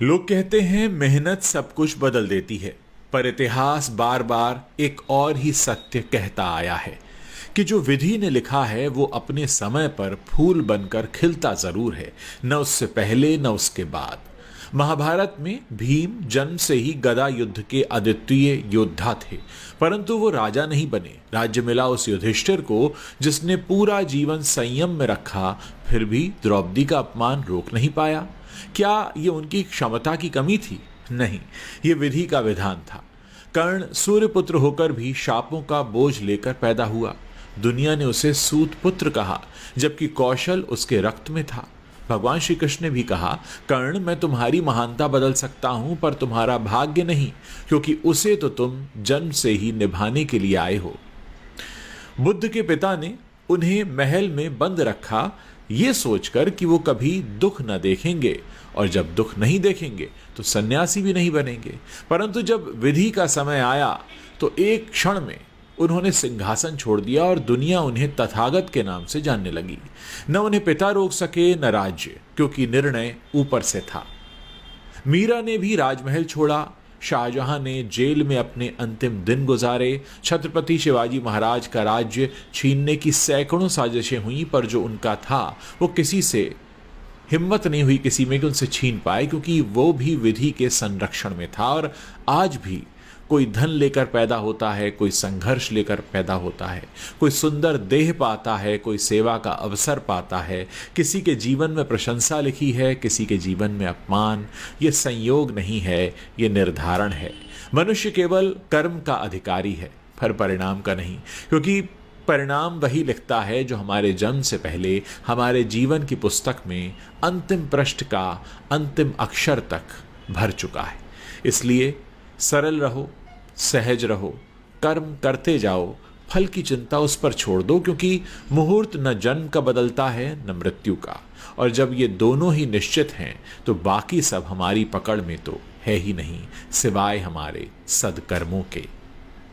लोग कहते हैं मेहनत सब कुछ बदल देती है, पर इतिहास बार बार एक और ही सत्य कहता आया है कि जो विधि ने लिखा है वो अपने समय पर फूल बनकर खिलता जरूर है, न उससे पहले न उसके बाद। महाभारत में भीम जन्म से ही गदा युद्ध के अद्वितीय योद्धा थे, परंतु वो राजा नहीं बने। राज्य मिला उस युधिष्ठिर को जिसने पूरा जीवन संयम में रखा, फिर भी द्रौपदी का अपमान रोक नहीं पाया। क्या ये उनकी क्षमता की कमी थी? नहीं, ये विधि का विधान था। कर्ण सूर्यपुत्र होकर भी शापों का बोझ लेकर पैदा हुआ। दुनिया ने उसे सूत पुत्र कहा, जबकि कौशल उसके रक्त में था। भगवान श्री कृष्ण ने भी कहा, कर्ण मैं तुम्हारी महानता बदल सकता हूं, पर तुम्हारा भाग्य नहीं, क्योंकि उसे तो तुम जन्म से ही निभाने के लिए आए हो। बुद्ध के पिता ने उन्हें महल में बंद रखा, ये सोचकर कि वो कभी दुख न देखेंगे, और जब दुख नहीं देखेंगे तो सन्यासी भी नहीं बनेंगे। परंतु जब विधि का समय आया तो एक क्षण में उन्होंने सिंहासन छोड़ दिया और दुनिया उन्हें तथागत के नाम से जानने लगी। न उन्हें पिता रोक सके न राज्य, क्योंकि निर्णय ऊपर से था। मीरा ने भी राजमहल छोड़ा, शाहजहां ने जेल में अपने अंतिम दिन गुजारे, छत्रपति शिवाजी महाराज का राज्य छीनने की सैकड़ों साजिशें हुई, पर जो उनका था वो किसी से हिम्मत नहीं हुई किसी में कि उनसे छीन पाए, क्योंकि वो भी विधि के संरक्षण में था। और आज भी कोई धन लेकर पैदा होता है, कोई संघर्ष लेकर पैदा होता है, कोई सुंदर देह पाता है, कोई सेवा का अवसर पाता है, किसी के जीवन में प्रशंसा लिखी है, किसी के जीवन में अपमान। ये संयोग नहीं है, ये निर्धारण है। मनुष्य केवल कर्म का अधिकारी है, पर परिणाम का नहीं, क्योंकि परिणाम वही लिखता है जो हमारे जन्म से पहले हमारे जीवन की पुस्तक में अंतिम पृष्ठ का अंतिम अक्षर तक भर चुका है। इसलिए सरल रहो, सहज रहो, कर्म करते जाओ, फल की चिंता उस पर छोड़ दो, क्योंकि मुहूर्त न जन्म का बदलता है न मृत्यु का। और जब ये दोनों ही निश्चित हैं तो बाकी सब हमारी पकड़ में तो है ही नहीं, सिवाय हमारे सदकर्मों के।